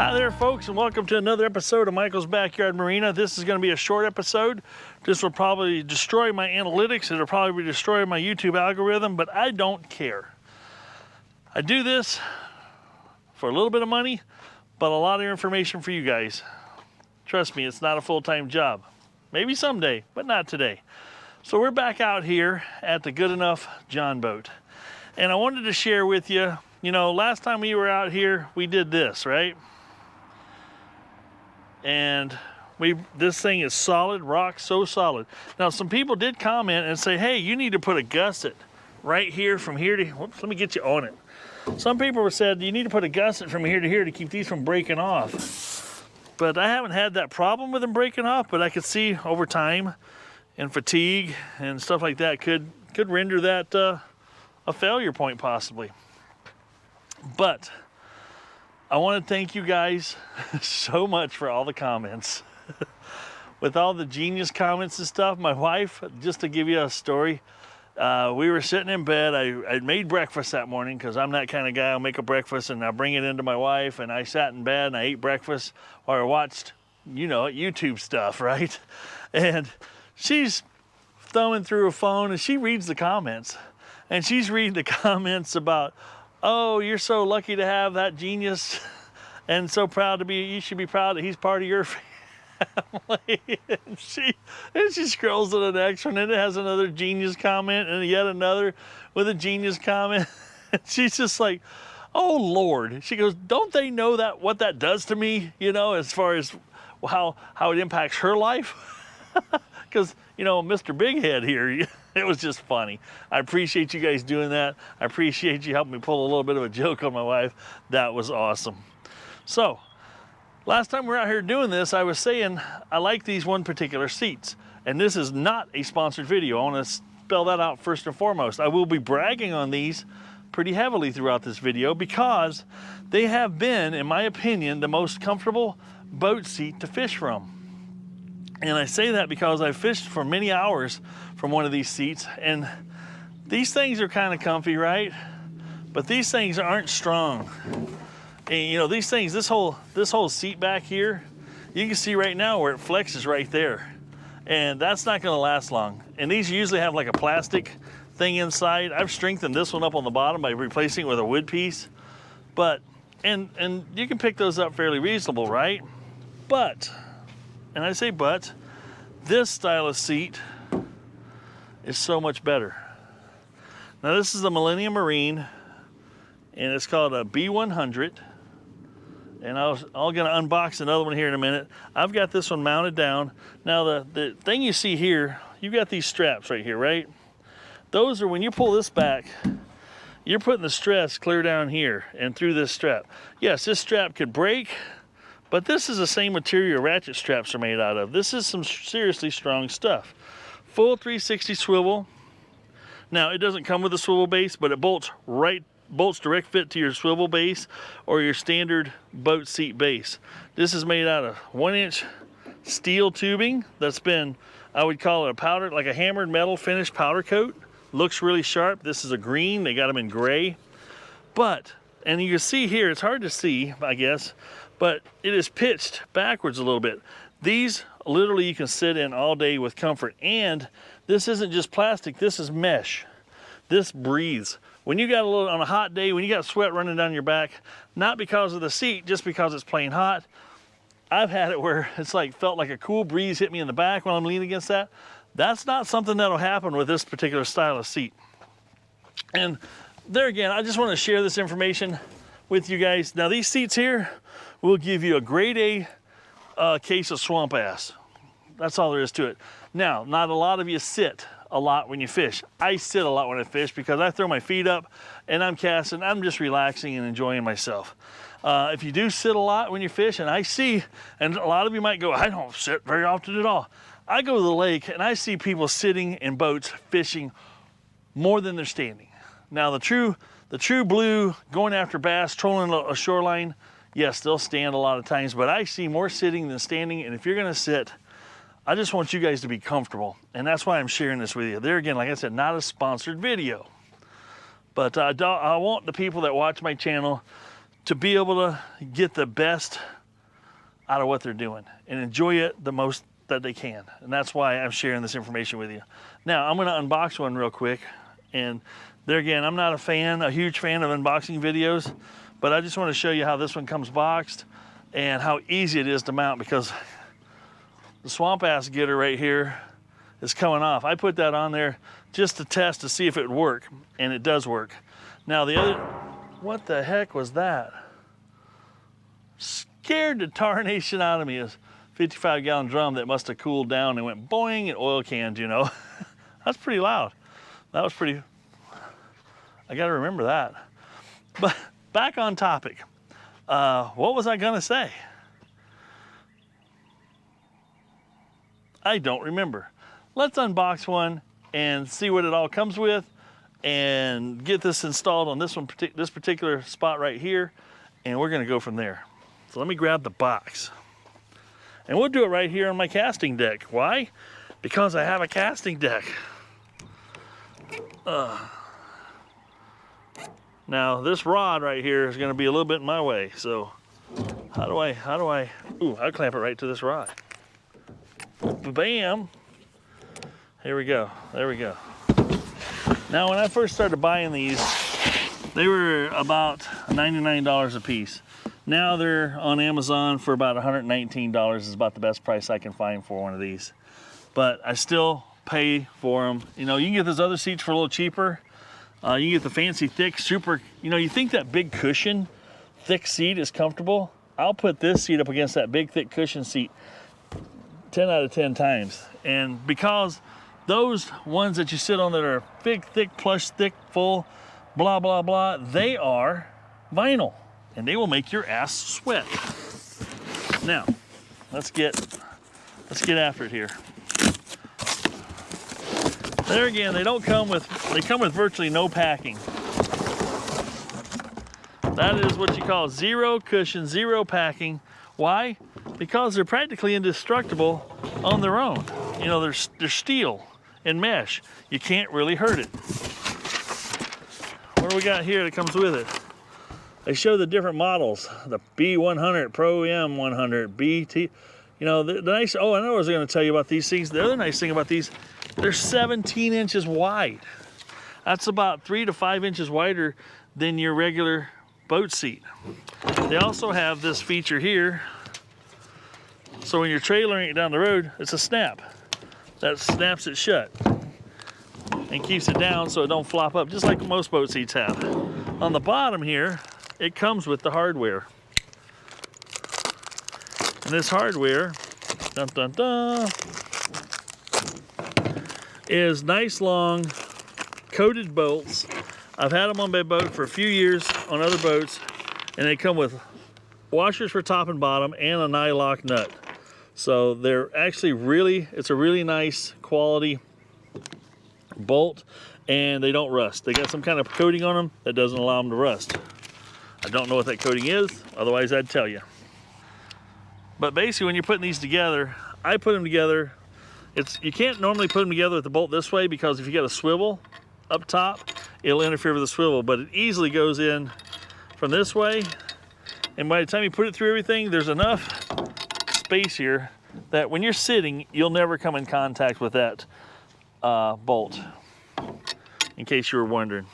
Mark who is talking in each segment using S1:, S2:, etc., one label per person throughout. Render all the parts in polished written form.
S1: Hi there, folks, and welcome to another episode of Michael's Backyard Marina. This is going to be a short episode. This will probably destroy my analytics. It'll probably destroy my YouTube algorithm, but I don't care. I do this for a little bit of money, but a lot of information for you guys. Trust me, it's not a full-time job. Maybe someday, but not today. So we're back out here at the Good Enough John boat. And I wanted to share with you, last time we were out here, we did this, right? And this thing is solid, rock so solid. Now, some people did comment and say, hey, you need to put a gusset right here from here to, whoops, let me get you on it. Some people said you need to put a gusset from here to here to keep these from breaking off. But I haven't had that problem with them breaking off, but I could see over time and fatigue and stuff like that could render that a failure point possibly. But I want to thank you guys so much for all the comments. With all the genius comments and stuff, my wife, just to give you a story, we were sitting in bed. I made breakfast that morning because I'm that kind of guy. I'll make a breakfast and I'll bring it into my wife, and I sat in bed and I ate breakfast while I watched, YouTube stuff, right? And she's thumbing through her phone and she reads the comments. And she's reading the comments about, oh, you're so lucky to have that genius and so proud to be, you should be proud that he's part of your family. and she scrolls to the next one and it has another genius comment and yet another with a genius comment. And she's just like, oh Lord. She goes, don't they know that what that does to me, as far as how it impacts her life? Because, Mr. Big Head here, it was just funny. I appreciate you guys doing that. I appreciate you helping me pull a little bit of a joke on my wife. That was awesome. So, last time we were out here doing this, I was saying I like these one particular seats. And this is not a sponsored video. I want to spell that out first and foremost. I will be bragging on these pretty heavily throughout this video because they have been, in my opinion, the most comfortable boat seat to fish from. And I say that because I've fished for many hours from one of these seats, and these things are kind of comfy, right? But these things aren't strong. And these things, this whole seat back here, you can see right now where it flexes right there. And that's not gonna last long. And these usually have like a plastic thing inside. I've strengthened this one up on the bottom by replacing it with a wood piece. But, and you can pick those up fairly reasonable, right? But, and I say but, this style of seat is so much better. Now this is the Millenium Marine, and it's called a B100. And I'm gonna unbox another one here in a minute. I've got this one mounted down. Now the thing you see here, you've got these straps right here, right? Those are, when you pull this back, you're putting the stress clear down here and through this strap. Yes, this strap could break, but this is the same material ratchet straps are made out of. This is some seriously strong stuff. Full 360 swivel. Now, it doesn't come with a swivel base, but it bolts direct fit to your swivel base or your standard boat seat base. This is made out of 1-inch steel tubing that's been, I would call it a powder, like a hammered metal finished powder coat. Looks really sharp. This is a green. They got them in gray. But, and you can see here, it's hard to see, I guess, but it is pitched backwards a little bit. These literally you can sit in all day with comfort. And this isn't just plastic, this is mesh. This breathes. When you got on a hot day, when you got sweat running down your back, not because of the seat, just because it's plain hot, I've had it where it's felt like a cool breeze hit me in the back when I'm leaning against that. That's not something that'll happen with this particular style of seat. And there again, I just want to share this information with you guys. Now these seats here will give you a grade A case of swamp ass. That's all there is to it. Now, not a lot of you sit a lot when you fish. I sit a lot when I fish because I throw my feet up and I'm casting. I'm just relaxing and enjoying myself. If you do sit a lot when you fish, and I see, and a lot of you might go, I don't sit very often at all. I go to the lake and I see people sitting in boats fishing more than they're standing. Now the true blue going after bass, trolling a shoreline, yes, they'll stand a lot of times, but I see more sitting than standing. And if you're gonna sit, I just want you guys to be comfortable. And that's why I'm sharing this with you. There again, like I said, not a sponsored video. But I want the people that watch my channel to be able to get the best out of what they're doing and enjoy it the most that they can. And that's why I'm sharing this information with you. Now, I'm gonna unbox one real quick. And there again, I'm not a huge fan of unboxing videos, but I just wanna show you how this one comes boxed and how easy it is to mount, because the swamp ass getter right here is coming off. I put that on there just to test to see if it would work, and it does work. Now the other, what the heck was that? Scared the tarnation out of me. It was a 55-gallon drum that must have cooled down and went boing and oil canned, you know. That's pretty loud. That was pretty, I gotta remember that. But back on topic. What was I gonna say? I don't remember. Let's unbox one and see what it all comes with and get this installed on this one, this particular spot right here, and we're gonna go from there. So let me grab the box. And we'll do it right here on my casting deck. Why? Because I have a casting deck. Now this rod right here is gonna be a little bit in my way, so how do I, ooh, I'll clamp it right to this rod. Bam! Here we go, there we go. Now when I first started buying these, they were about $99 a piece. Now they're on Amazon for about $119 is about the best price I can find for one of these. But I still pay for them. You know, you can get those other seats for a little cheaper. You can get the fancy, thick, super, you know, you think that big cushion, thick seat is comfortable? I'll put this seat up against that big, thick cushion seat 10 out of 10 times. And because those ones that you sit on that are big, thick, plush, thick, full, blah, blah, blah, they are vinyl. And they will make your ass sweat. Now, let's get after it here. There again, they come with virtually no packing. That is what you call zero cushion, zero packing. Why? Because they're practically indestructible on their own. You know, they're steel and mesh. You can't really hurt it. What do we got here that comes with it? They show the different models, the B100, Pro M100, BT. You know, the nice, oh, I know what I was gonna tell you about these things. The other nice thing about these, they're 17 inches wide. That's about 3 to 5 inches wider than your regular boat seat. They also have this feature here. So when you're trailering it down the road, it's a snap. That snaps it shut and keeps it down so it don't flop up, just like most boat seats have. On the bottom here, it comes with the hardware. And this hardware, dun, dun, dun, is nice long coated bolts. I've had them on my boat for a few years on other boats, and they come with washers for top and bottom and a nylock nut. So they're actually it's a really nice quality bolt, and they don't rust. They got some kind of coating on them that doesn't allow them to rust. I don't know what that coating is, otherwise I'd tell you. But basically when you're putting these together, I put them together. You can't normally put them together with the bolt this way, because if you got a swivel up top, it'll interfere with the swivel, but it easily goes in from this way. And by the time you put it through everything, there's enough space here that when you're sitting, you'll never come in contact with that bolt, in case you were wondering.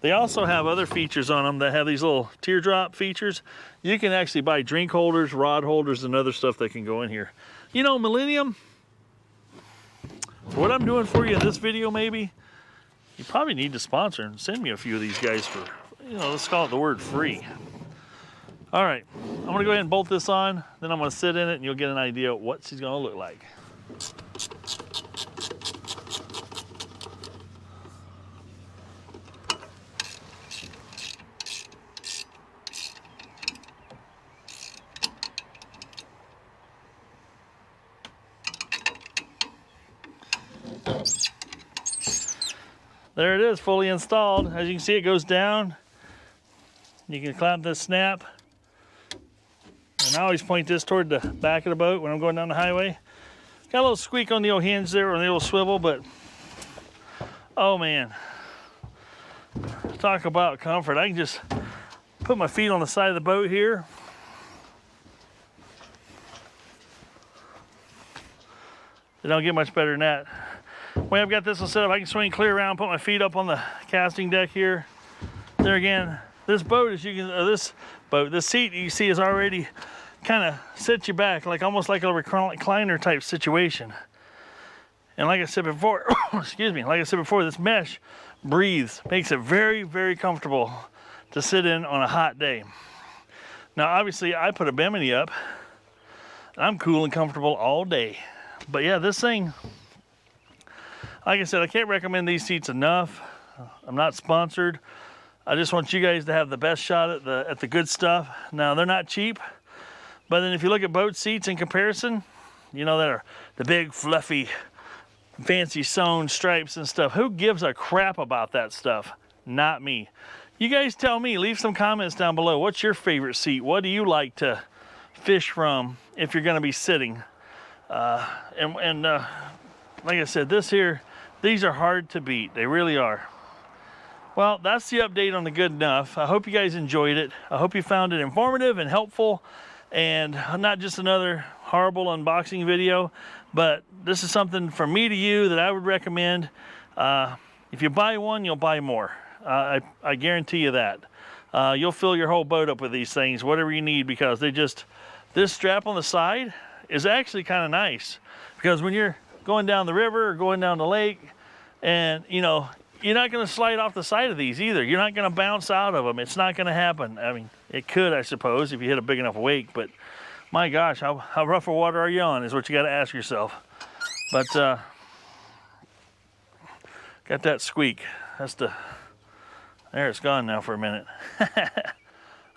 S1: They also have other features on them that have these little teardrop features. You can actually buy drink holders, rod holders, and other stuff that can go in here. You know, Millenium, for what I'm doing for you in this video, maybe, you probably need to sponsor and send me a few of these guys for, you know, let's call it the word free. All right, I'm gonna go ahead and bolt this on, then I'm gonna sit in it and you'll get an idea of what she's gonna look like. There it is, fully installed. As you can see, it goes down. You can clamp this snap. And I always point this toward the back of the boat when I'm going down the highway. Got a little squeak on the old hinge there, on the old swivel, but oh man. Talk about comfort. I can just put my feet on the side of the boat here. It don't get much better than that. When I've got this one set up, I can swing clear around, put my feet up on the casting deck here. There again, this boat, as you can, this seat you see is already kind of sets you back, like almost like a recliner type situation. And like I said before, excuse me, like I said before, this mesh breathes, makes it very, very comfortable to sit in on a hot day. Now, obviously, I put a bimini up, and I'm cool and comfortable all day. But yeah, this thing, like I said, I can't recommend these seats enough. I'm not sponsored. I just want you guys to have the best shot at the good stuff. Now, they're not cheap, but then if you look at boat seats in comparison, you know, that are the big, fluffy, fancy sewn stripes and stuff. Who gives a crap about that stuff? Not me. You guys tell me, leave some comments down below. What's your favorite seat? What do you like to fish from if you're gonna be sitting? Like I said, these are hard to beat. They really are. Well, that's the update on the Good Enough. I hope you guys enjoyed it. I hope you found it informative and helpful, and not just another horrible unboxing video, but this is something from me to you that I would recommend. If you buy one, you'll buy more. I guarantee you that. You'll fill your whole boat up with these things, whatever you need, because this strap on the side is actually kind of nice, because when you're going down the river or going down the lake, and you know, you're not going to slide off the side of these either. You're not going to bounce out of them. It's not going to happen. I mean, it could, I suppose, if you hit a big enough wake, but my gosh, how rough a water are you on is what you got to ask yourself. But got that squeak. There, it's gone now for a minute.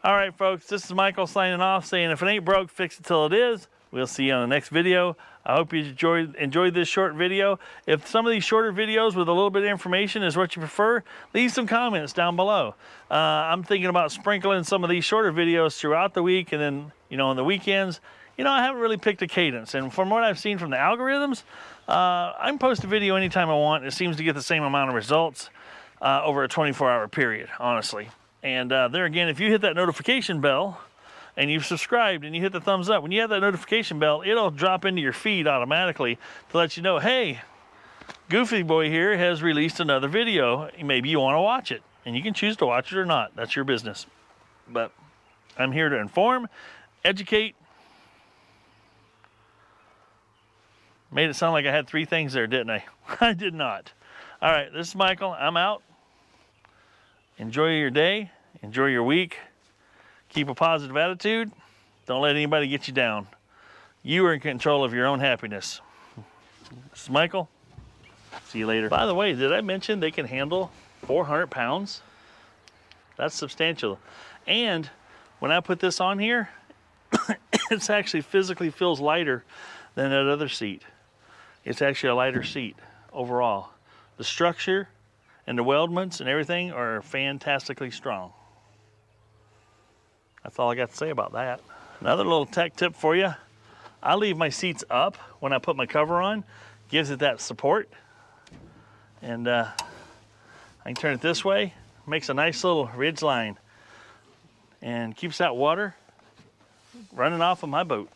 S1: All right, folks, this is Michael signing off, saying if it ain't broke, fix it till it is. We'll see you on the next video. I hope you enjoyed this short video. If some of these shorter videos with a little bit of information is what you prefer, leave some comments down below. I'm thinking about sprinkling some of these shorter videos throughout the week, and then, you know, on the weekends. You know, I haven't really picked a cadence, and from what I've seen from the algorithms, I can post a video anytime I want. It seems to get the same amount of results over a 24-hour period, honestly. And there again, if you hit that notification bell, and you've subscribed and you hit the thumbs up, when you have that notification bell, it'll drop into your feed automatically to let you know, hey, Goofy Boy here has released another video. Maybe you want to watch it, and you can choose to watch it or not. That's your business. But I'm here to inform, educate. Made it sound like I had 3 things there, didn't I? I did not. All right, this is Michael. I'm out. Enjoy your day. Enjoy your week. Keep a positive attitude. Don't let anybody get you down. You are in control of your own happiness. This is Michael. See you later. By the way, did I mention they can handle 400 pounds? That's substantial. And when I put this on here, it's actually physically feels lighter than that other seat. It's actually a lighter seat overall. The structure and the weldments and everything are fantastically strong. That's all I got to say about that. Another little tech tip for you. I leave my seats up when I put my cover on. Gives it that support. And I can turn it this way. Makes a nice little ridge line. And keeps that water running off of my boat.